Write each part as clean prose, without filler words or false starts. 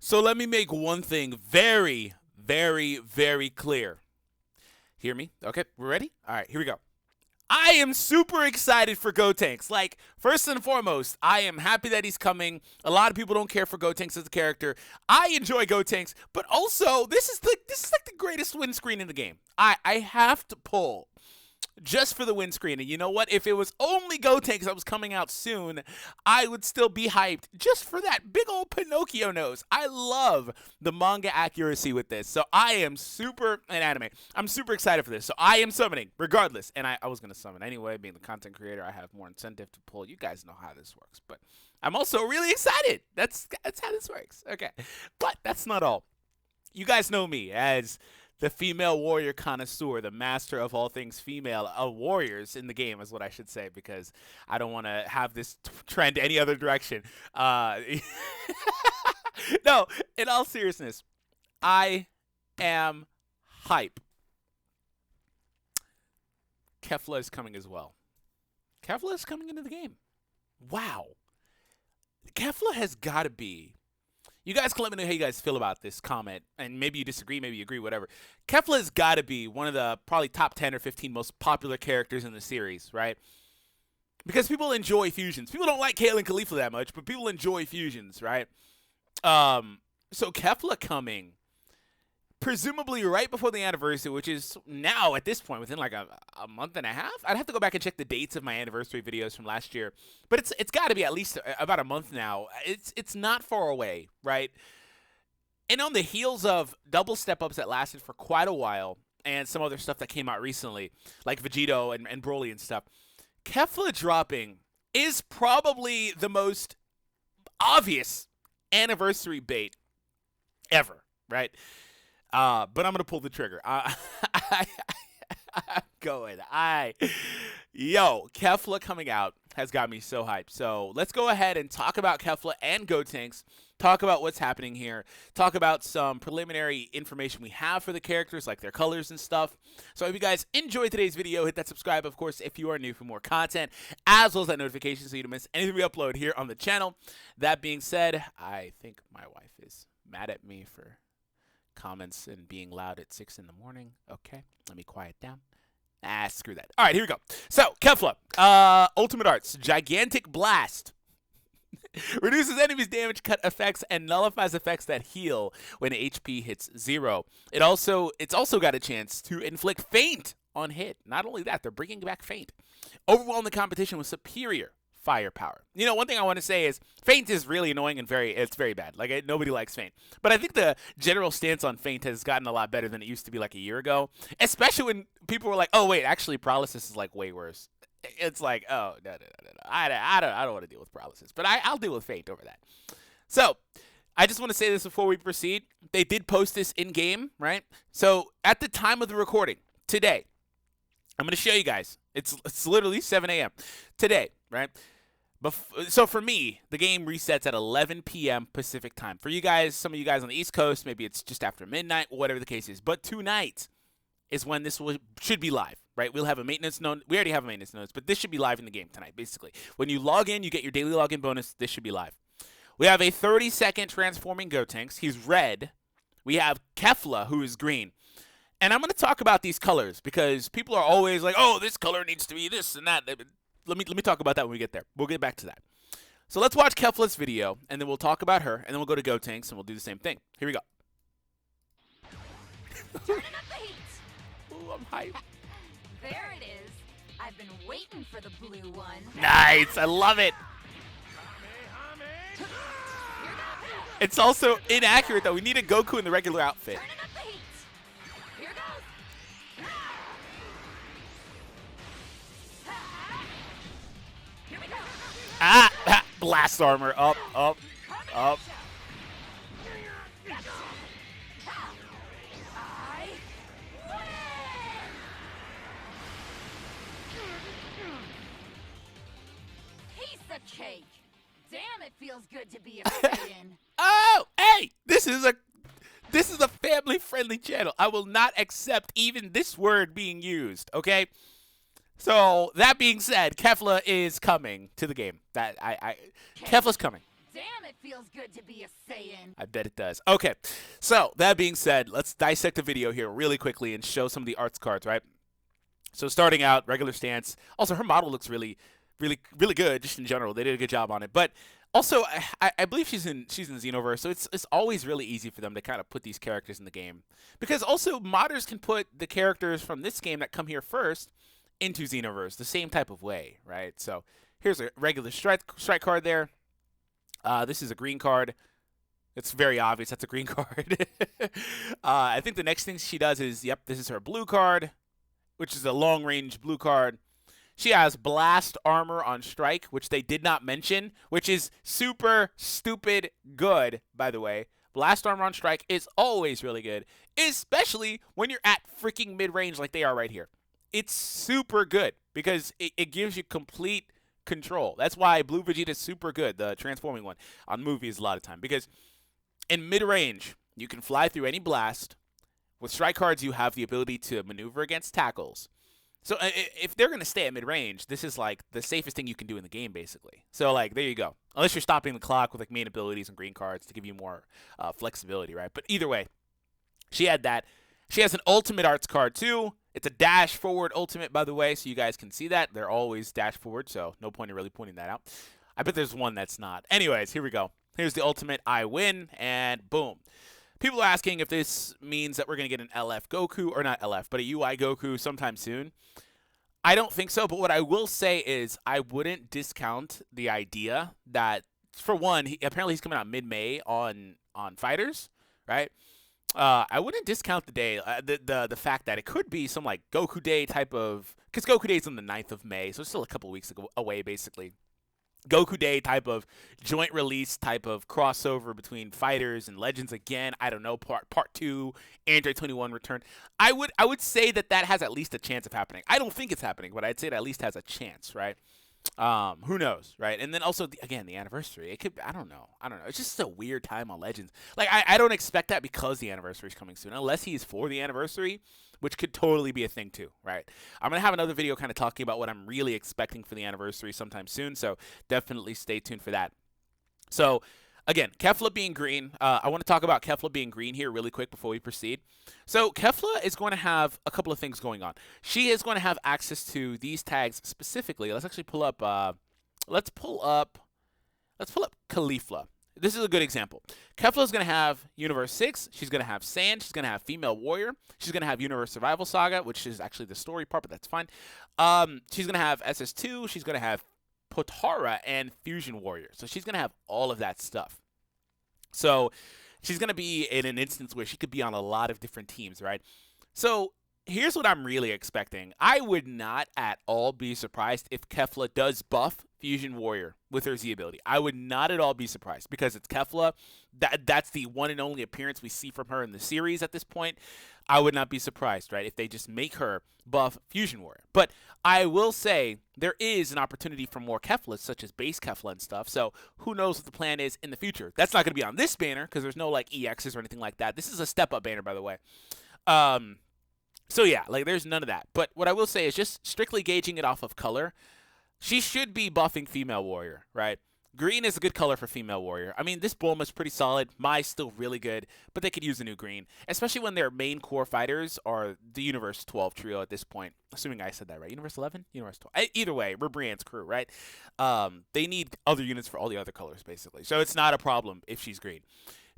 So let me make one thing very, very, very clear. Hear me? Okay, we're ready? All right, here we go. I am super excited for Gotenks. Like, first and foremost, I am happy that he's coming. A lot of people don't care for Gotenks as a character. I enjoy Gotenks, but also this is like the greatest win screen in the game. I have to pull just for the win screen. And you know what? If it was only Gotenks that was coming out soon, I would still be hyped just for that big old Pinocchio nose. I love the manga accuracy with this. So I am super, and anime, I'm super excited for this. So I am summoning regardless. And I was going to summon anyway. Being the content creator, I have more incentive to pull. You guys know how this works. But I'm also really excited. That's how this works. Okay. But that's not all. You guys know me as the female warrior connoisseur, the master of all things female warriors in the game is what I should say, because I don't want to have this trend any other direction. No, in all seriousness, I am hype. Kefla is coming as well. Kefla is coming into the game. Wow. Kefla has got to be. You guys can let me know how you guys feel about this comment, and maybe you disagree, maybe you agree, whatever. Kefla has got to be one of the probably top 10 or 15 most popular characters in the series, right? Because people enjoy fusions. People don't like Kale and Khalifa that much, but people enjoy fusions, right? So Kefla coming, presumably right before the anniversary, which is now at this point within like a month and a half. I'd have to go back and check the dates of my anniversary videos from last year, but it's got to be at least about a month now. It's not far away, right? And on the heels of double step ups that lasted for quite a while, and some other stuff that came out recently, like Vegito and Broly and stuff, Kefla dropping is probably the most obvious anniversary bait ever, right? But I'm going to pull the trigger. I'm going. Yo, Kefla coming out has got me so hyped. So let's go ahead and talk about Kefla and Gotenks. Talk about what's happening here. Talk about some preliminary information we have for the characters, like their colors and stuff. So if you guys enjoyed today's video, hit that subscribe, of course, if you are new for more content, as well as that notification so you don't miss anything we upload here on the channel. That being said, I think my wife is mad at me for comments and being loud at 6 in the morning. Okay, let me quiet down. Screw that. All right, here we go. So, Kefla, Ultimate Arts, Gigantic Blast. Reduces enemies' damage, cut effects, and nullifies effects that heal when HP hits 0. It's also got a chance to inflict Feint on hit. Not only that, they're bringing back Feint. Overwhelm the competition with superior firepower. You know, one thing I want to say is Feint is really annoying and it's very bad. Like, nobody likes Feint. But I think the general stance on Feint has gotten a lot better than it used to be like a year ago. Especially when people were like, oh, wait, actually, paralysis is like way worse. It's like, oh, no. I don't want to deal with paralysis. But I'll deal with Feint over that. So, I just want to say this before we proceed. They did post this in-game, right? So, at the time of the recording, today, I'm going to show you guys. It's literally 7 a.m. today, right? So for me, the game resets at 11 p.m. Pacific time. For you guys, some of you guys on the East Coast, maybe it's just after midnight, whatever the case is. But tonight is when this should be live, right? We'll have a maintenance node. We already have a maintenance node, but this should be live in the game tonight, basically. When you log in, you get your daily login bonus. This should be live. We have a 30-second transforming Gotenks. He's red. We have Kefla, who is green. And I'm going to talk about these colors because people are always like, oh, this color needs to be this and that. Let me talk about that when we get there. We'll get back to that. So let's watch Kefla's video, and then we'll talk about her, and then we'll go to Gotenks, and we'll do the same thing. Here we go. Turning up the heat. Ooh, I'm hyped. There it is. I've been waiting for the blue one. Nice. I love it. It's also inaccurate, though. We need a Goku in the regular outfit. Turning up the heat. Here goes. Here we go. Blast armor. Up. I win! Piece of cake. Damn, it feels good to be a fan. Oh, hey, this is a family-friendly channel. I will not accept even this word being used, okay? So, that being said, Kefla is coming to the game. Kefla's coming. Damn, it feels good to be a Saiyan. I bet it does. Okay, so that being said, let's dissect the video here really quickly and show some of the arts cards, right? So starting out, regular stance. Also, her model looks really good, just in general. They did a good job on it. But also, I believe she's in Xenoverse, so it's always really easy for them to kind of put these characters in the game. Because also, modders can put the characters from this game that come here first into Xenoverse, the same type of way, right? So here's a regular strike card there. This is a green card. It's very obvious that's a green card. I think the next thing she does is, yep, this is her blue card, which is a long-range blue card. She has blast armor on strike, which they did not mention, which is super stupid good, by the way. Blast armor on strike is always really good, especially when you're at freaking mid-range like they are right here. It's super good because it gives you complete control. That's why Blue Vegeta is super good, the transforming one, on movies a lot of time. Because in mid-range, you can fly through any blast. With strike cards, you have the ability to maneuver against tackles. So if they're going to stay at mid-range, this is like the safest thing you can do in the game, basically. So like, there you go. Unless you're stopping the clock with like main abilities and green cards to give you more flexibility, right? But either way, she had that. She has an ultimate arts card too. It's a dash forward ultimate, by the way, so you guys can see that. They're always dash forward, so no point in really pointing that out. I bet there's one that's not. Anyways, here we go. Here's the ultimate I win, and boom. People are asking if this means that we're going to get an LF Goku, or not LF, but a UI Goku sometime soon. I don't think so, but what I will say is I wouldn't discount the idea that, for one, apparently he's coming out mid-May on Fighters, right? I wouldn't discount the day, the fact that it could be some like Goku Day type of, because Goku Day is on the 9th of May, so it's still a couple weeks away, basically. Goku Day type of joint release type of crossover between Fighters and Legends again. I don't know, part 2, Android 21 return. I would say that has at least a chance of happening. I don't think it's happening, but I'd say it at least has a chance, right? Who knows, right? And then also, again, the anniversary. It could, I don't know. It's just a weird time on Legends. Like, I don't expect that because the anniversary is coming soon, unless he's for the anniversary, which could totally be a thing too, right? I'm going to have another video kind of talking about what I'm really expecting for the anniversary sometime soon, so definitely stay tuned for that. So, again, Kefla being green. I want to talk about Kefla being green here really quick before we proceed. So Kefla is going to have a couple of things going on. She is going to have access to these tags specifically. Let's actually pull up. Let's pull up Kefla. This is a good example. Kefla is going to have Universe 6. She's going to have Sand. She's going to have Female Warrior. She's going to have Universe Survival Saga, which is actually the story part, but that's fine. She's going to have SS2. She's going to have Potara and Fusion Warrior. So she's going to have all of that stuff. So she's going to be in an instance where she could be on a lot of different teams, right? So here's what I'm really expecting. I would not at all be surprised if Kefla does buff Fusion Warrior with her Z ability. I would not at all be surprised because it's Kefla. That's the one and only appearance we see from her in the series at this point. I would not be surprised, right, if they just make her buff Fusion Warrior. But I will say there is an opportunity for more Keflas, such as base Kefla and stuff. So who knows what the plan is in the future. That's not going to be on this banner because there's no like EXs or anything like that. This is a step-up banner, by the way. So yeah, like there's none of that. But what I will say is just strictly gauging it off of color, she should be buffing Female Warrior, right? Green is a good color for Female Warrior. I mean, this Bulma's pretty solid. Mai's still really good, but they could use a new green, especially when their main core fighters are the Universe 12 trio at this point. Assuming I said that right. Universe 11? Universe 12. Either way, we're Brienne's crew, right? They need other units for all the other colors, basically. So it's not a problem if she's green.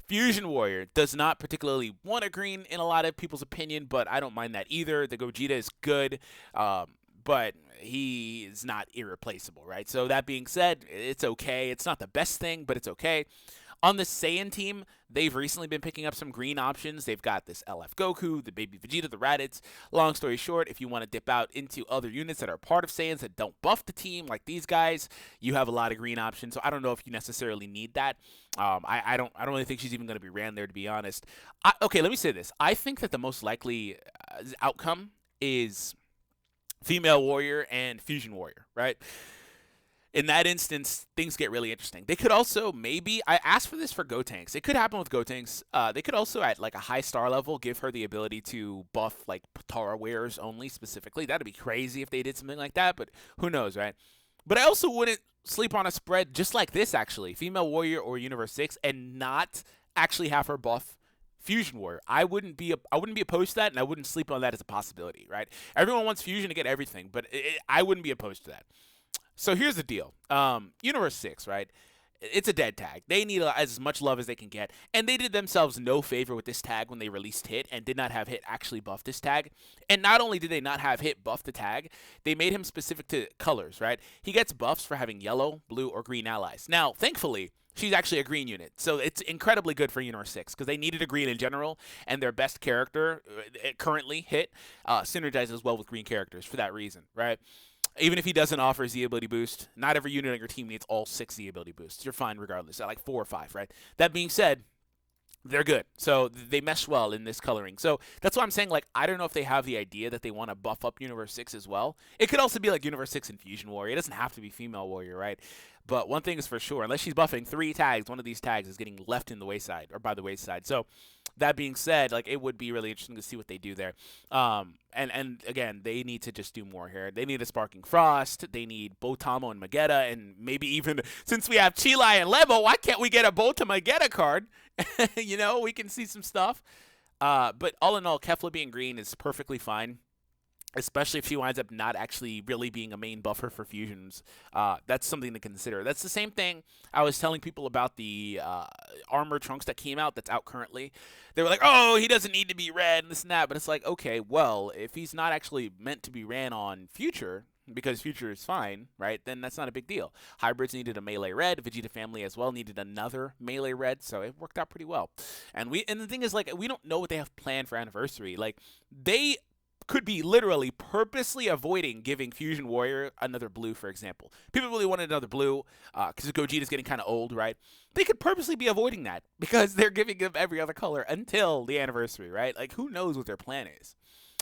Fusion Warrior does not particularly want a green in a lot of people's opinion, but I don't mind that either. The Gogeta is good, but he is not irreplaceable, right? So that being said, it's okay. It's not the best thing, but it's okay. On the Saiyan team, they've recently been picking up some green options. They've got this LF Goku, the Baby Vegeta, the Raditz. Long story short, if you want to dip out into other units that are part of Saiyans that don't buff the team, like these guys, you have a lot of green options. So I don't know if you necessarily need that. I don't really think she's even going to be ran there, to be honest. Okay, let me say this. I think that the most likely outcome is Female Warrior and Fusion Warrior, right? In that instance, things get really interesting. They could also maybe, I asked for this for Gotenks. It could happen with Gotenks. They could also, at like a high star level, give her the ability to buff like Potara wearers only specifically. That'd be crazy if they did something like that, but who knows, right? But I also wouldn't sleep on a spread just like this, actually. Female Warrior or Universe 6 and not actually have her buff Fusion Warrior. I wouldn't be opposed to that, and I wouldn't sleep on that as a possibility, right? Everyone wants Fusion to get everything, but I wouldn't be opposed to that. So here's the deal. Universe 6, right? It's a dead tag. They need as much love as they can get, and they did themselves no favor with this tag when they released Hit and did not have Hit actually buff this tag. And not only did they not have Hit buff the tag, they made him specific to colors, right? He gets buffs for having yellow, blue, or green allies. Now, thankfully, she's actually a green unit, so it's incredibly good for Universe 6 because they needed a green in general, and their best character, currently Hit, synergizes well with green characters for that reason, right? Even if he doesn't offer Z ability boost, not every unit on your team needs all 6 Z ability boosts. You're fine regardless, at like 4 or 5, right? That being said, they're good. So they mesh well in this coloring. So that's why I'm saying, like, I don't know if they have the idea that they want to buff up Universe 6 as well. It could also be like Universe 6 and Fusion Warrior. It doesn't have to be Female Warrior, right? But one thing is for sure, unless she's buffing 3 tags, one of these tags is getting left in the wayside or by the wayside. So that being said, like, it would be really interesting to see what they do there. And again, they need to just do more here. They need a Sparking Frost. They need Botamo and Magetta, and maybe even, since we have Chilai and Lebo, why can't we get a Bota Magetta card? You know, we can see some stuff. But all in all, Kefla being green is perfectly fine, especially if she winds up not actually really being a main buffer for fusions. That's something to consider. That's the same thing I was telling people about the armor trunks that came out that's out currently. They were like, oh, he doesn't need to be red and this and that. But it's like, okay, well, if he's not actually meant to be ran on Future, because Future is fine, right, then that's not a big deal. Hybrids needed a melee red. Vegeta family as well needed another melee red, so it worked out pretty well. And the thing is, like, we don't know what they have planned for Anniversary. Like, they could be literally purposely avoiding giving Fusion Warrior another blue, for example. People really wanted another blue because Gogeta's getting kind of old, right? They could purposely be avoiding that because they're giving him every other color until the Anniversary, right? Like, who knows what their plan is?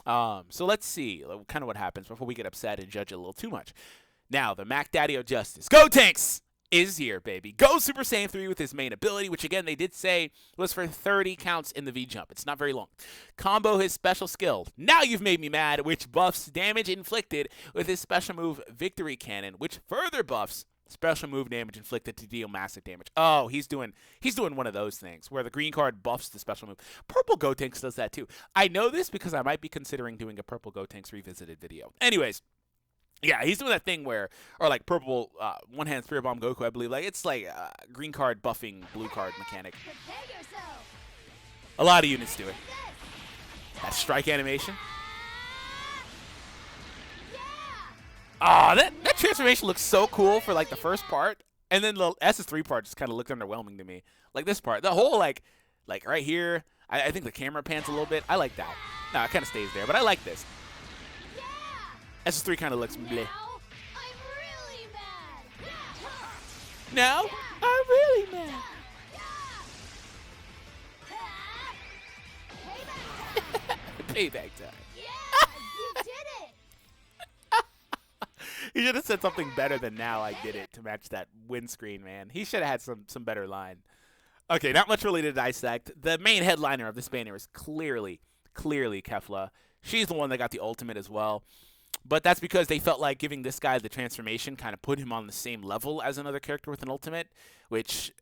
So let's see kind of what happens before we get upset and judge it a little too much. Now, the Mac Daddy of Justice, Gotenks, is here, baby. Go Super Saiyan 3 with his main ability, which again they did say was for 30 counts in the V-Jump. It's not very long. Combo his special skill, Now You've Made Me Mad, which buffs damage inflicted with his special move Victory Cannon, which further buffs special move damage inflicted to deal massive damage. Oh, he's doing one of those things where the green card buffs the special move. Purple Gotenks does that too. I know this because I might be considering doing a Purple Gotenks revisited video. Anyways, yeah, he's doing that thing where, or like purple one-hand Spirit Bomb Goku, I believe. Like, it's like green card buffing blue card mechanic. A lot of units do it. That strike animation. Ah, that transformation looks so cool for like the first part, and then the SS3 part just kind of looked underwhelming to me. Like this part, the whole like right here. I think the camera pans a little bit. I like that. No, it kind of stays there, but I like this. SS3 kind of looks bleh. Now I'm really mad. Payback time. He should have said something better than "now I did it" to match that windscreen, man. He should have had some better line. Okay, not much really to dissect. The main headliner of this banner is clearly Kefla. She's the one that got the ultimate as well. But that's because they felt like giving this guy the transformation kind of put him on the same level as another character with an ultimate, which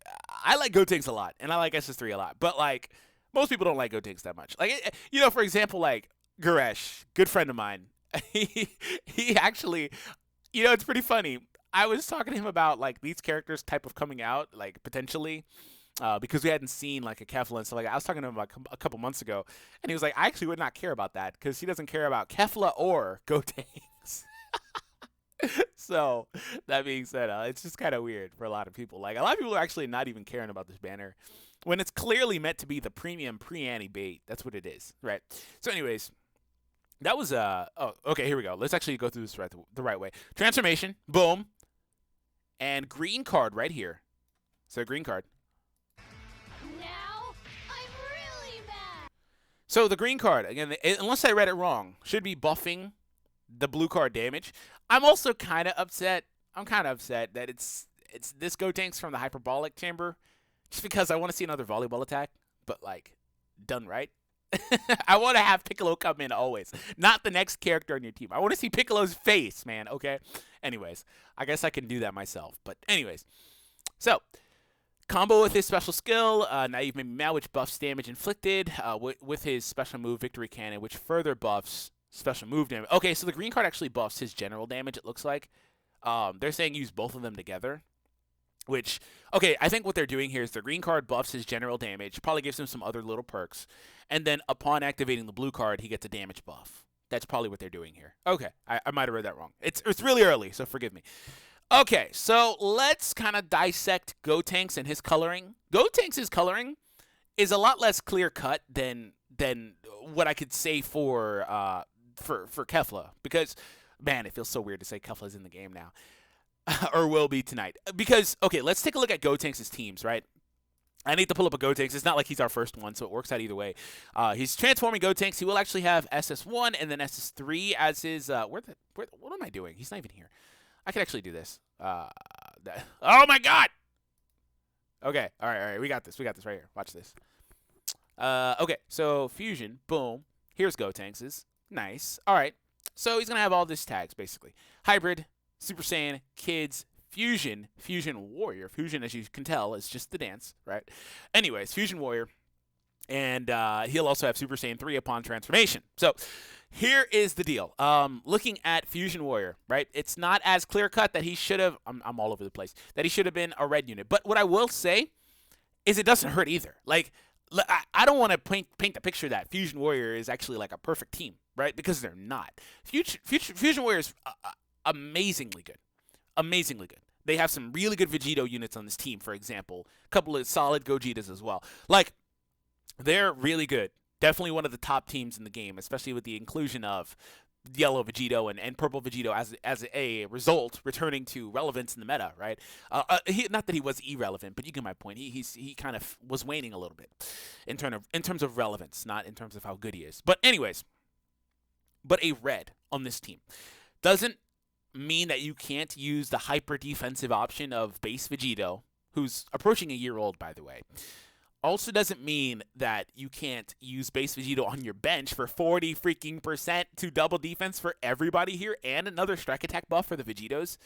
I like Gotenks a lot, and I like SS3 a lot. But, like, most people don't like Gotenks that much. Like, you know, for example, like, Goresh, good friend of mine, he actually, you know, it's pretty funny. I was talking to him about, like, these characters type of coming out, like, potentially, because we hadn't seen, like, a Kefla and stuff like that. I was talking to him like a couple months ago, and he was like, I actually would not care about that because he doesn't care about Kefla or Gotenks. So, that being said, it's just kind of weird for a lot of people. Like, a lot of people are actually not even caring about this banner when it's clearly meant to be the premium pre-Annie bait. That's what it is, right? So, anyways, that was, oh, okay, here we go. Let's actually go through this the right way. Transformation, boom, and green card right here. So, green card. So the green card, again, unless I read it wrong, should be buffing the blue card damage. I'm also kind of upset. I'm kind of upset that it's this Gotenks from the hyperbolic chamber, just because I want to see another volleyball attack, but like done right. I want to have Piccolo come in always, not the next character on your team. I want to see Piccolo's face, man. Okay. Anyways, I guess I can do that myself. But anyways, so combo with his special skill, Naive Maybe Mad, which buffs damage inflicted, with his special move, Victory Cannon, which further buffs special move damage. Okay, so the green card actually buffs his general damage, it looks like. They're saying use both of them together. Which, okay, I think what they're doing here is the green card buffs his general damage, probably gives him some other little perks, and then upon activating the blue card, he gets a damage buff. That's probably what they're doing here. Okay, I might have read that wrong. It's really early, so forgive me. Okay, so let's kind of dissect Gotenks and his coloring. Gotenks' coloring is a lot less clear cut than what I could say for Kefla, because man, it feels so weird to say Kefla's in the game now. Or will be tonight. Because, okay, let's take a look at Gotenks' teams, right? I need to pull up a Gotenks. It's not like he's our first one, so it works out either way. He's transforming Gotenks. He will actually have SS1 and then SS3 as his... what am I doing? He's not even here. I can actually do this. Oh, my God! Okay, all right. We got this right here. Watch this. Okay, so Fusion, boom. Here's Gotenks'. Nice. All right, so he's going to have all these tags, basically. Hybrid, Super Saiyan, Kids, Fusion, Fusion Warrior. Fusion, as you can tell, is just the dance, right? Anyways, Fusion Warrior. And he'll also have Super Saiyan 3 upon transformation. So here is the deal. Looking at Fusion Warrior, right? It's not as clear-cut that he should have... I'm all over the place. That he should have been a red unit. But what I will say is it doesn't hurt either. Like, I don't want to paint the picture that Fusion Warrior is actually like a perfect team, right? Because they're not. Fusion Warrior is... amazingly good. Amazingly good. They have some really good Vegito units on this team, for example. A couple of solid Gogetas as well. Like, they're really good. Definitely one of the top teams in the game, especially with the inclusion of yellow Vegito and purple Vegito as a result, returning to relevance in the meta, right? Not that he was irrelevant, but you get my point. He kind of was waning a little bit in terms of relevance, not in terms of how good he is. But anyways, a red on this team doesn't mean that you can't use the hyper defensive option of base Vegito, who's approaching a year old, by the way. Also doesn't mean that you can't use base Vegito on your bench for 40 freaking percent to double defense for everybody here and another strike attack buff for the Vegitos.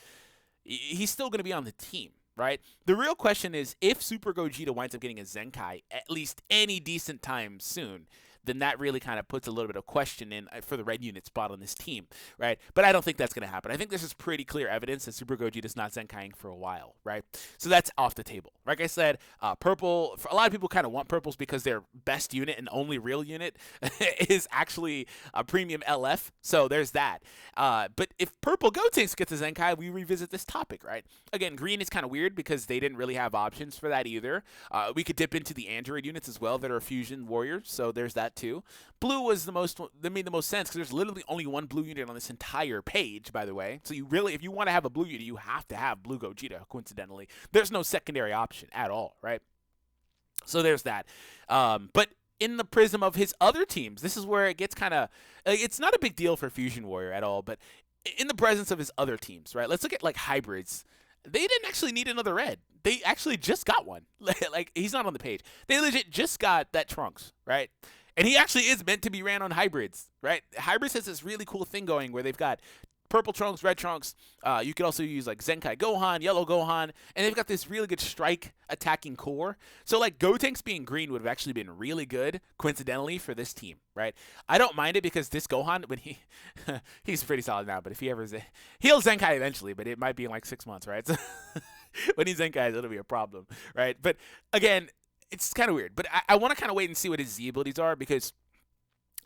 He's still going to be on the team, right? The real question is if Super Gogeta winds up getting a Zenkai at least any decent time soon, then that really kind of puts a little bit of question in for the red unit spot on this team, right? But I don't think that's going to happen. I think this is pretty clear evidence that Super Gogeta's not Zenkaiing for a while, right? So that's off the table. Like I said, purple, a lot of people kind of want purples because their best unit and only real unit is actually a premium LF, so there's that. But if purple Gotenks gets a Zenkai, we revisit this topic, right? Again, green is kind of weird because they didn't really have options for that either. We could dip into the Android units as well that are Fusion Warriors, so there's that too. Blue was that made the most sense because there's literally only one blue unit on this entire page, by the way. So you really, if you want to have a blue unit, you have to have blue Gogeta, coincidentally. There's no secondary option at all, right? So there's that. But in the prism of his other teams, this is where it gets kind of, it's not a big deal for Fusion Warrior at all, but in the presence of his other teams, right? Let's look at like hybrids. They didn't actually need another red. They actually just got one. Like, he's not on the page. They legit just got that Trunks, right? And he actually is meant to be ran on hybrids, right? Hybrids has this really cool thing going where they've got purple Trunks, red Trunks. You could also use like Zenkai Gohan, yellow Gohan, and they've got this really good strike attacking core. So like Gotenks being green would have actually been really good, coincidentally, for this team, right? I don't mind it because this Gohan, when he's pretty solid now, but if he ever he'll Zenkai eventually, but it might be in like 6 months, right? So when he Zenkais, it'll be a problem, right? But again, it's kind of weird, but I want to kind of wait and see what his Z abilities are because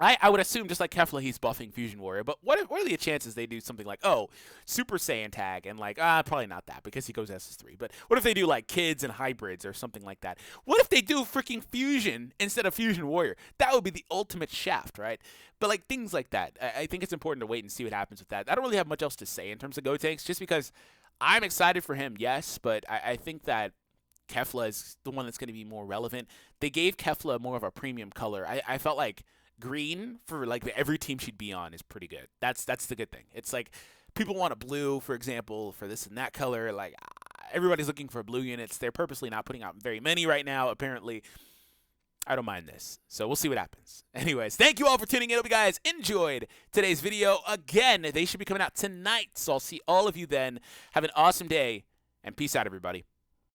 I would assume just like Kefla, he's buffing Fusion Warrior. But what are the chances they do something like, oh, Super Saiyan tag and like, probably not that because he goes SS3. But what if they do like kids and hybrids or something like that? What if they do freaking Fusion instead of Fusion Warrior? That would be the ultimate shaft, right? But like things like that, I think it's important to wait and see what happens with that. I don't really have much else to say in terms of Gotenks just because I'm excited for him, yes, but I think that Kefla is the one that's going to be more relevant. They gave Kefla more of a premium color. I felt like green for like every team she'd be on is pretty good. That's the good thing. It's like people want a blue, for example, for this and that color. Like everybody's looking for blue units. They're purposely not putting out very many right now, apparently. I don't mind this. So we'll see what happens. Anyways, thank you all for tuning in. Hope you guys enjoyed today's video. Again, they should be coming out tonight. So I'll see all of you then. Have an awesome day, and peace out, everybody.